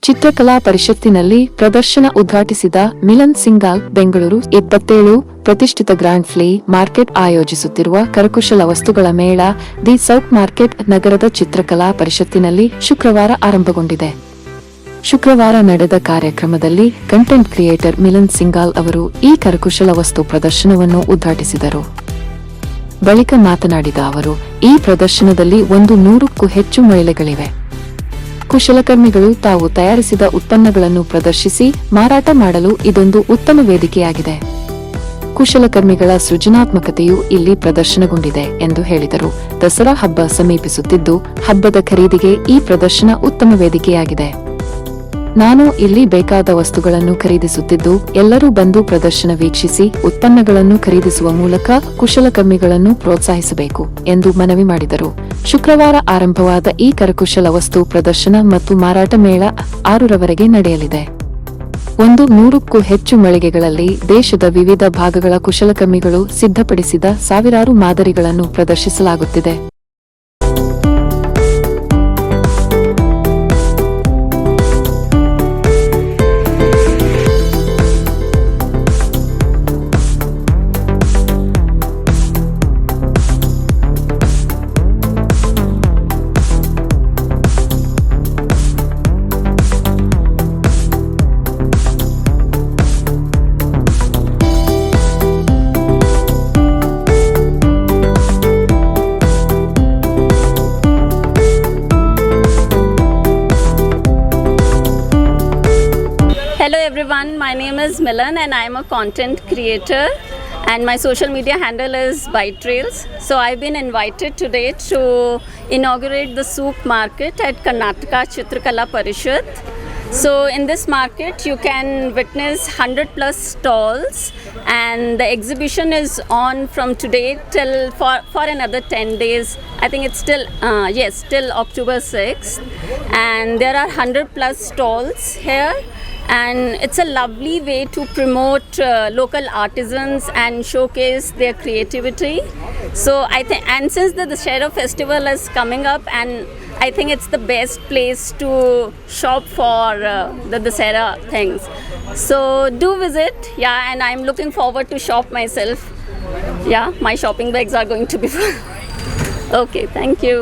ಚಿತ್ರಕಲಾ ಪರಿಷತ್ತಿನಲ್ಲಿ ಪ್ರದರ್ಶನ ಉದ್ಘಾಟಿಸಿದ ಮಿಲನ್ ಸಿಂಗಾಲ್ ಬೆಂಗಳೂರು 27 ಪ್ರತಿಷ್ಠಿತ ಗ್ರ್ಯಾಂಡ್ ಫ್ಲೀ ಮಾರ್ಕೆಟ್ ಆಯೋಜಿಸುತ್ತಿರುವ ಕರಕುಶಲ ವಸ್ತುಗಳ ಮೇಳ ದಿ ಸೌತ್ ಮಾರ್ಕೆಟ್ ನಗರದ ಚಿತ್ರಕಲಾ ಪರಿಷತ್ತಿನಲ್ಲಿ ಶುಕ್ರವಾರ ಆರಂಭಗೊಂಡಿದೆ. ಶುಕ್ರವಾರ ನಡೆದ ಕಾರ್ಯಕ್ರಮದಲ್ಲಿ ಕಂಟೆಂಟ್ ಕ್ರಿಯೇಟರ್ ಮಿಲನ್ ಸಿಂಗಾಲ್ ಅವರು ಈ ಕರಕುಶಲ ವಸ್ತು ಪ್ರದರ್ಶನವನ್ನು ಉದ್ಘಾಟಿಸಿದರು. ಬಳಿಕ ಮಾತನಾಡಿದ ಅವರು, ಈ ಪ್ರದರ್ಶನದಲ್ಲಿ 100ಕ್ಕೂ ಹೆಚ್ಚು ಮಳಿಗೆಗಳಿವೆ. ಕುಶಲಕರ್ಮಿಗಳು ತಾವು ತಯಾರಿಸಿದ ಉತ್ಪನ್ನಗಳನ್ನು ಪ್ರದರ್ಶಿಸಿ ಮಾರಾಟ ಮಾಡಲು ಇದೊಂದು ಉತ್ತಮ ವೇದಿಕೆಯಾಗಿದೆ. ಕುಶಲಕರ್ಮಿಗಳ ಸೃಜನಾತ್ಮಕತೆಯು ಇಲ್ಲಿ ಪ್ರದರ್ಶನಗೊಂಡಿದೆ ಎಂದು ಹೇಳಿದರು. ದಸರಾ ಹಬ್ಬ ಸಮೀಪಿಸುತ್ತಿದ್ದು, ಹಬ್ಬದ ಖರೀದಿಗೆ ಈ ಪ್ರದರ್ಶನ ಉತ್ತಮ ವೇದಿಕೆಯಾಗಿದೆ. ನಾನು ಇಲ್ಲಿ ಬೇಕಾದ ವಸ್ತುಗಳನ್ನು ಖರೀದಿಸುತ್ತಿದ್ದು, ಎಲ್ಲರೂ ಬಂದು ಪ್ರದರ್ಶನ ವೀಕ್ಷಿಸಿ ಉತ್ಪನ್ನಗಳನ್ನು ಖರೀದಿಸುವ ಮೂಲಕ ಕುಶಲಕರ್ಮಿಗಳನ್ನು ಪ್ರೋತ್ಸಾಹಿಸಬೇಕು ಎಂದು ಮನವಿ ಮಾಡಿದರು. ಶುಕ್ರವಾರ ಆರಂಭವಾದ ಈ ಕರಕುಶಲ ವಸ್ತು ಪ್ರದರ್ಶನ ಮತ್ತು ಮಾರಾಟ ಮೇಳ 6ರವರೆಗೆ ನಡೆಯಲಿದೆ. 100ಕ್ಕೂ ಹೆಚ್ಚು ಮಳಿಗೆಗಳಲ್ಲಿ ದೇಶದ ವಿವಿಧ ಭಾಗಗಳ ಕುಶಲಕರ್ಮಿಗಳು ಸಿದ್ಧಪಡಿಸಿದ ಸಾವಿರಾರು ಮಾದರಿಗಳನ್ನು ಪ್ರದರ್ಶಿಸಲಾಗುತ್ತಿದೆ. Hello everyone, my name is Milan and I am a content creator and my social media handle is Bite Trails. So I've been invited today to inaugurate the Souk market at Karnataka Chitrakala Parishad. So in this market you can witness 100 plus stalls and the exhibition is on from today till for another 10 days. I think it's till October 6th, and there are 100 plus stalls here. And it's a lovely way to promote local artisans and showcase their creativity. So I think, and since the Dussehra festival is coming up, and I think it's the best place to shop for the Dussehra things. So do visit, yeah, and I'm looking forward to shop myself. Yeah, my shopping bags are going to be full. Okay, thank you.